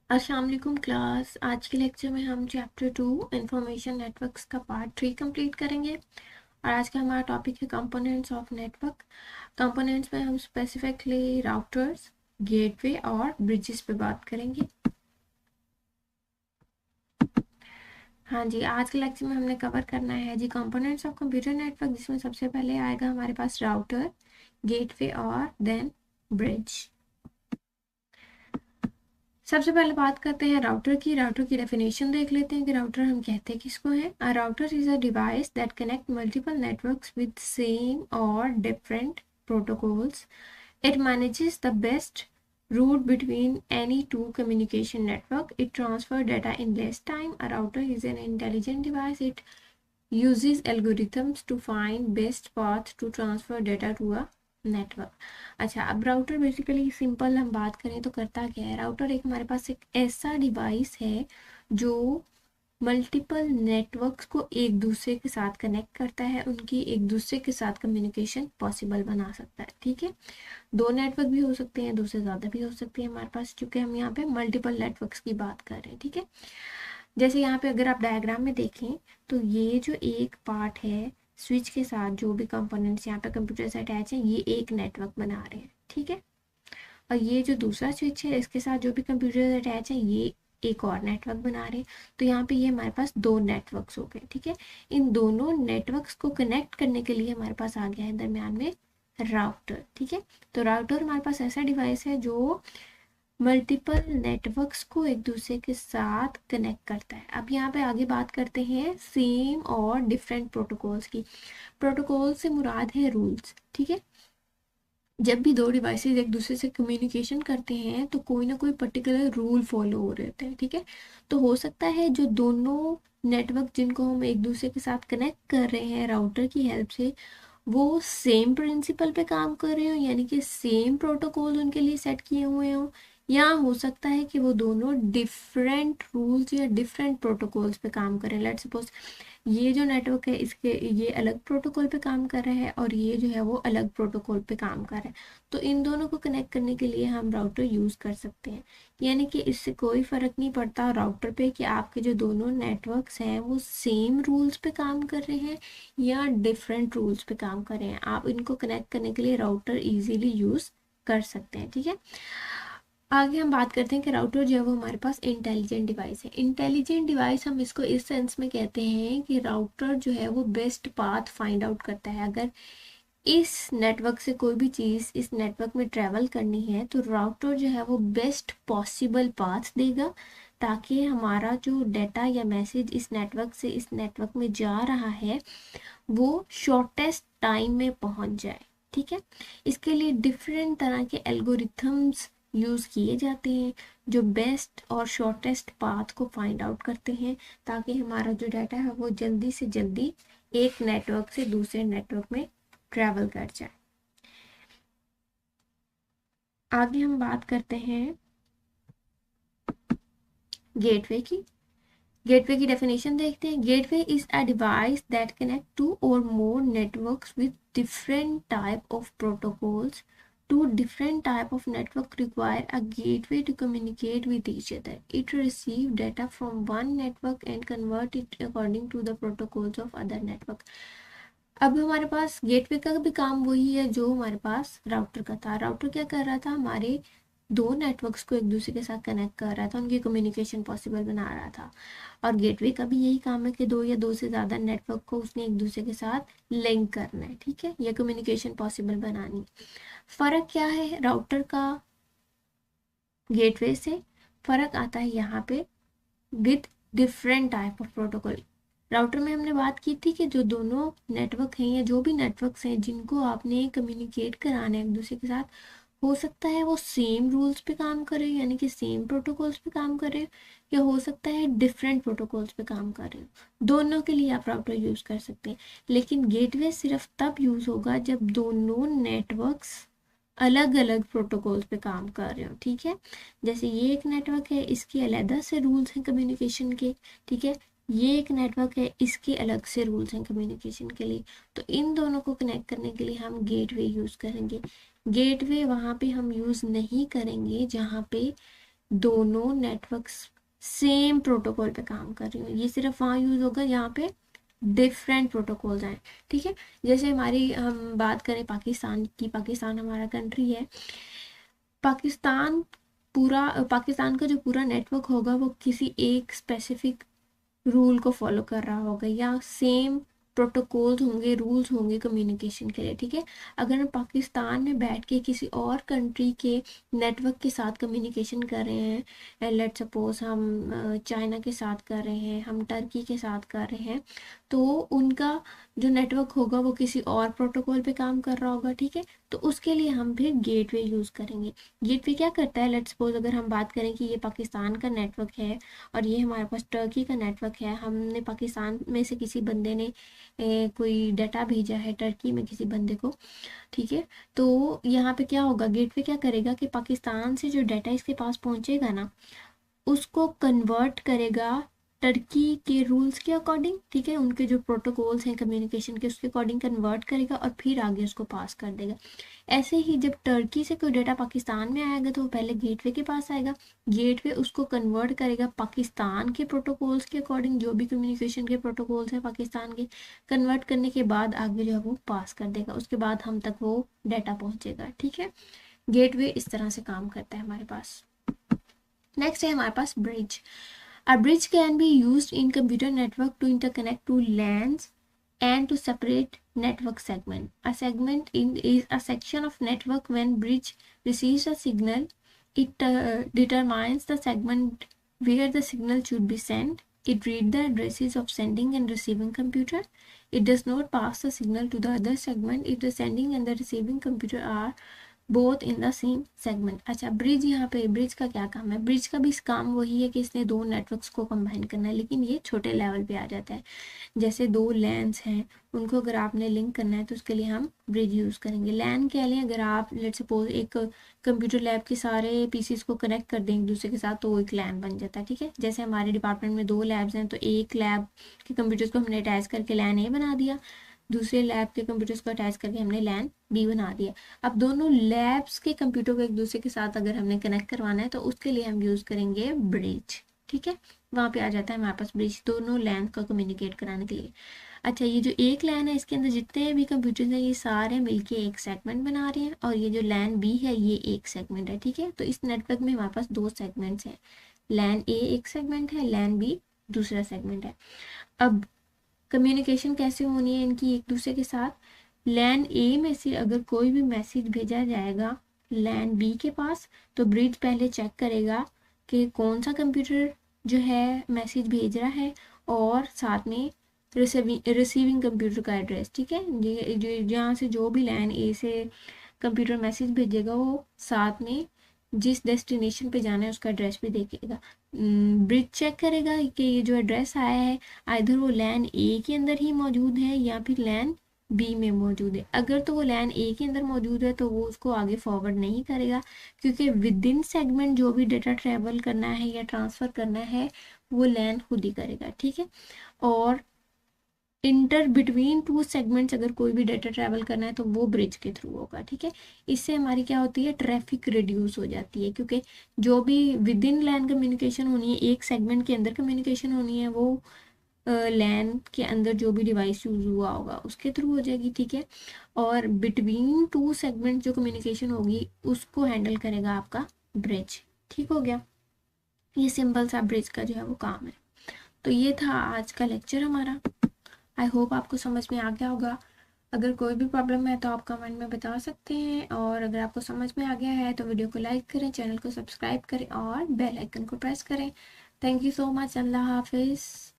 अस्सलाम वालेकुम क्लास। आज के लेक्चर में हम चैप्टर 2 इंफॉर्मेशन नेटवर्क्स का पार्ट 3 कंप्लीट करेंगे और आज का हमारा टॉपिक है कंपोनेंट्स ऑफ नेटवर्क। कंपोनेंट्स में हम स्पेसिफिकली राउटर्स, गेटवे और ब्रिजेस पे बात करेंगे। हाँ जी, आज के लेक्चर में हमने कवर करना है जी कंपोनेंट्स ऑफ कंप्यूटर नेटवर्क, जिसमें सबसे पहले आएगा हमारे पास राउटर, गेटवे और देन ब्रिज। सबसे पहले बात करते हैं राउटर की डेफिनेशन देख लेते हैं कि राउटर हम कहते हैं किसको है। A router is a device that connect multiple networks with same or different protocols. It manages the best route between any two communication network. It transfer data in less time. A router is an intelligent device. It uses algorithms to find best path to transfer data to a network. अच्छा, अब router basically simple हम बात करें तो करता क्या है। Router एक हमारे पास एक ऐसा डिवाइस है जो मल्टीपल नेटवर्क्स को एक दूसरे के साथ कनेक्ट करता है, उनकी एक दूसरे के साथ कम्युनिकेशन पॉसिबल बना सकता है। ठीक है, दो नेटवर्क भी हो सकते हैं, दो से ज़्यादा भी हो सकती है हमारे पास, क्योंकि हम यहाँ पे मल्टीपल नेटवर्क्स की बात कर रहे हैं। ठीक है, जैसे यहाँ पे अगर आप डायग्राम में देखें तो ये जो एक पार्ट है स्विच के साथ, जो भी कंपोनेंट्स यहाँ पे कंप्यूटर से अटैच है, ये एक नेटवर्क बना रहे हैं। ठीक है, और ये जो दूसरा स्विच है इसके साथ जो भी कंप्यूटर से अटैच है, ये एक और नेटवर्क बना रहे हैं। तो यहाँ पे ये हमारे पास दो नेटवर्क्स हो गए। ठीक है, इन दोनों नेटवर्क्स को कनेक्ट करने के लिए हमारे पास आ गया है दरम्यान में राउटर। ठीक है, तो राउटर हमारे पास ऐसा डिवाइस है जो मल्टीपल नेटवर्क्स को एक दूसरे के साथ कनेक्ट करता है। अब यहाँ पे आगे बात करते हैं सेम और डिफरेंट प्रोटोकॉल्स की। प्रोटोकॉल से मुराद है रूल्स। ठीक है, जब भी दो डिवाइसेस एक दूसरे से कम्युनिकेशन करते हैं तो कोई ना कोई पर्टिकुलर रूल फॉलो हो रहे होते हैं। ठीक है, तो हो सकता है जो दोनों नेटवर्क जिनको हम एक दूसरे के साथ कनेक्ट कर रहे हैं राउटर की हेल्प से, वो सेम प्रिंसिपल पे काम कर रहे हो, यानी कि सेम प्रोटोकॉल उनके लिए सेट किए हुए हो, या हो सकता है कि वो दोनों डिफरेंट रूल्स या डिफरेंट प्रोटोकॉल्स पे काम करें। लेट्स सपोज ये जो नेटवर्क है इसके ये अलग प्रोटोकॉल पे काम कर रहा है और ये जो है वो अलग प्रोटोकॉल पे काम कर रहा है। तो इन दोनों को कनेक्ट करने के लिए हम राउटर यूज़ कर सकते हैं। यानी कि इससे कोई फ़र्क नहीं पड़ता राउटर पे कि आपके जो दोनों नेटवर्क्स हैं वो सेम रूल्स पे काम कर रहे हैं या डिफरेंट रूल्स पे काम कर रहे हैं, आप इनको कनेक्ट करने के लिए राउटर ईजीली यूज़ कर सकते हैं। ठीक है, आगे हम बात करते हैं कि राउटर जो है वो हमारे पास इंटेलिजेंट डिवाइस है। इंटेलिजेंट डिवाइस हम इसको इस सेंस में कहते हैं कि राउटर जो है वो बेस्ट पाथ फाइंड आउट करता है। अगर इस नेटवर्क से कोई भी चीज़ इस नेटवर्क में ट्रैवल करनी है तो राउटर जो है वो बेस्ट पॉसिबल पाथ देगा, ताकि हमारा जो डाटा या मैसेज इस नेटवर्क से इस नेटवर्क में जा रहा है वो शॉर्टेस्ट टाइम में पहुंच जाए। ठीक है, इसके लिए डिफरेंट तरह के एल्गोरिथम्स यूज़ किए जाते हैं जो बेस्ट और शॉर्टेस्ट पाथ को फाइंड आउट करते हैं, ताकि हमारा जो डाटा है वो जल्दी से जल्दी एक नेटवर्क से दूसरे नेटवर्क में ट्रैवल कर जाए। आगे हम बात करते हैं गेटवे की। गेटवे की डेफिनेशन देखते हैं। Gateway is a device that connect two or more networks with different type of protocols. Two different type of network require a gateway to communicate with each other. It receive data from one network and convert it according to the protocols of other network. अब हमारे पास gateway का भी काम वही है जो हमारे पास router का था। राउटर क्या कर रहा था, हमारे दो नेटवर्क्स को एक दूसरे के साथ कनेक्ट कर रहा था, उनकी कम्युनिकेशन पॉसिबल बना रहा था। और गेटवे का भी यही काम है कि दो या दो से ज़्यादा नेटवर्क को उसने एक दूसरे के साथ लिंक करना है। ठीक है, या कम्युनिकेशन पॉसिबल बनानी। फ़र्क क्या है राउटर का गेटवे से? फ़र्क आता है यहाँ पे with different type of protocol. Router में हमने बात की थी कि जो दोनों नेटवर्क हैं या जो भी नेटवर्क्स हैं जिनको आपने कम्युनिकेट कराना है एक दूसरे के साथ, हो सकता है वो सेम रूल्स पे काम करे, यानी कि सेम प्रोटोकॉल्स पे काम करे, या हो सकता है डिफरेंट प्रोटोकॉल्स पे काम करे। दोनों के लिए आप राउटर यूज़ कर सकते हैं, लेकिन गेटवे सिर्फ तब यूज़ होगा जब दोनों नेटवर्क्स अलग अलग प्रोटोकॉल्स पे काम कर रहे हो। ठीक है, जैसे ये एक नेटवर्क है, इसके अलग से रूल्स हैं कम्युनिकेशन के। ठीक है, ये एक नेटवर्क है, इसके अलग से रूल्स हैं कम्युनिकेशन के लिए। तो इन दोनों को कनेक्ट करने के लिए हम गेटवे यूज़ करेंगे। गेटवे वहाँ पे हम यूज़ नहीं करेंगे जहाँ पे दोनों नेटवर्क्स सेम प्रोटोकॉल पे काम कर रही हूँ। ये सिर्फ वहाँ यूज़ होगा यहाँ पे डिफरेंट प्रोटोकॉल्स हैं, ठीक है। जैसे हमारी हम बात करें पाकिस्तान की, पाकिस्तान हमारा कंट्री है। पाकिस्तान पाकिस्तान का जो पूरा नेटवर्क होगा वो किसी एक स्पेसिफिक रूल को फॉलो कर रहा होगा, या सेम प्रोटोकॉल्स होंगे, रूल्स होंगे कम्युनिकेशन के लिए, ठीक है। अगर हम पाकिस्तान में बैठ के किसी और कंट्री के नेटवर्क के साथ कम्युनिकेशन कर रहे हैं, लेट सपोज हम चाइना के साथ कर रहे हैं, हम टर्की के साथ कर रहे हैं, तो उनका जो नेटवर्क होगा वो किसी और प्रोटोकॉल पे काम कर रहा होगा, ठीक है। तो उसके लिए हम फिर गेटवे यूज़ करेंगे। गेटवे क्या करता है, लेट सपोज अगर हम बात करें कि ये पाकिस्तान का नेटवर्क है और ये हमारे पास टर्की का नेटवर्क है, हमने पाकिस्तान में से किसी बंदे ने कोई डाटा भेजा है टर्की में किसी बंदे को, ठीक है। तो यहाँ पे क्या होगा, गेटवे क्या करेगा कि पाकिस्तान से जो डाटा इसके पास पहुंचेगा ना, उसको कन्वर्ट करेगा टर्की के रूल्स के अकॉर्डिंग, ठीक है। उनके जो प्रोटोकॉल्स हैं कम्युनिकेशन के, उसके अकॉर्डिंग कन्वर्ट करेगा और फिर आगे उसको पास कर देगा। ऐसे ही जब टर्की से कोई डाटा पाकिस्तान में आएगा तो वो पहले गेटवे के पास आएगा, गेटवे उसको कन्वर्ट करेगा पाकिस्तान के प्रोटोकॉल्स के अकॉर्डिंग, जो भी कम्युनिकेशन के प्रोटोकॉल्स हैं पाकिस्तान के, कन्वर्ट करने के बाद आगे जो है वो पास कर देगा, उसके बाद हम तक वो डाटा पहुंचेगा, ठीक है। गेटवे इस तरह से काम करता है हमारे पास। नेक्स्ट है हमारे पास bridge. A bridge can be used in computer network to interconnect two LANs and to separate network segment. A segment is a section of network. When bridge receives a signal, it determines the segment where the signal should be sent. It reads the addresses of sending and receiving computer. It does not pass the signal to the other segment if the sending and the receiving computer are both in the same segment. अच्छा, bridge, यहाँ पे bridge का क्या काम है, bridge का भी काम वही है कि इसने दो नेटवर्क्स को कंबाइन करना है, लेकिन ये छोटे लेवल पे आ जाता है। जैसे दो लैन्स हैं, उनको अगर आपने लिंक करना है तो उसके लिए हम ब्रिज यूज़ करेंगे। लैन कह लें, अगर आप लेट सपोज एक कंप्यूटर लैब के सारे पीसीस को कनेक्ट कर दें एक दूसरे के साथ तो वो एक लैन बन जाता है, ठीक है। जैसे हमारे डिपार्टमेंट में दो लैब्स हैं तो एक लैब के कंप्यूटर्स को हमने अटैच करके लैन ए बना दिया, दूसरे लैब के कंप्यूटर्स को अटैच करके हमने लैन बी बना दिया। अब दोनों लैब्स के कंप्यूटर को एक दूसरे के साथ अगर हमने कनेक्ट करवाना है तो उसके लिए हम यूज़ करेंगे ब्रिज, ठीक है। वहाँ पे आ जाता है हमारे पास ब्रिज, दोनों लैन का कम्युनिकेट कराने के लिए। अच्छा, ये जो एक लैन है इसके अंदर जितने भी कंप्यूटर्स हैं ये सारे मिलके एक सेगमेंट बना रहे हैं, और ये जो लैन बी है ये एक सेगमेंट है, ठीक है। तो इस नेटवर्क में हमारे पास दो सेगमेंट्स हैं, लैन ए एक सेगमेंट है, लैन बी दूसरा सेगमेंट है। अब कम्युनिकेशन कैसे होनी है इनकी एक दूसरे के साथ, लैन ए में से अगर कोई भी मैसेज भेजा जाएगा लैन बी के पास तो ब्रिज पहले चेक करेगा कि कौन सा कंप्यूटर जो है मैसेज भेज रहा है, और साथ में रिसीविंग कंप्यूटर का एड्रेस, ठीक है। जहाँ से जो भी लैन ए से कंप्यूटर मैसेज भेजेगा वो साथ में जिस डेस्टिनेशन पे जाना है उसका एड्रेस भी देखेगा। ब्रिज चेक करेगा कि ये जो एड्रेस आया है आइधर वो लैन ए के अंदर ही मौजूद है या फिर लैन बी में मौजूद है। अगर तो वो लैन ए के अंदर मौजूद है तो वो उसको आगे फॉरवर्ड नहीं करेगा, क्योंकि विद इन सेगमेंट जो भी डेटा ट्रेवल करना है या ट्रांसफ़र करना है वो लैन खुद ही करेगा, ठीक है। और इंटर बिटवीन टू सेगमेंट्स अगर कोई भी डेटा ट्रैवल करना है तो वो ब्रिज के थ्रू होगा, ठीक है। इससे हमारी क्या होती है, ट्रैफिक रिड्यूस हो जाती है, क्योंकि जो भी विद इन लैन कम्युनिकेशन होनी है, एक सेगमेंट के अंदर कम्युनिकेशन होनी है, वो लैन के अंदर जो भी डिवाइस यूज हुआ होगा उसके थ्रू हो जाएगी, ठीक है। और बिटवीन टू सेगमेंट जो कम्युनिकेशन होगी उसको हैंडल करेगा आपका ब्रिज, ठीक हो गया। ये सिंपल सा ब्रिज का जो है वो काम है। तो ये था आज का लेक्चर हमारा। आई होप आपको समझ में आ गया होगा। अगर कोई भी प्रॉब्लम है तो आप कमेंट में बता सकते हैं, और अगर आपको समझ में आ गया है तो वीडियो को लाइक करें, चैनल को सब्सक्राइब करें और बेल आइकन को प्रेस करें। Thank you so much. अल्लाह हाफिज़।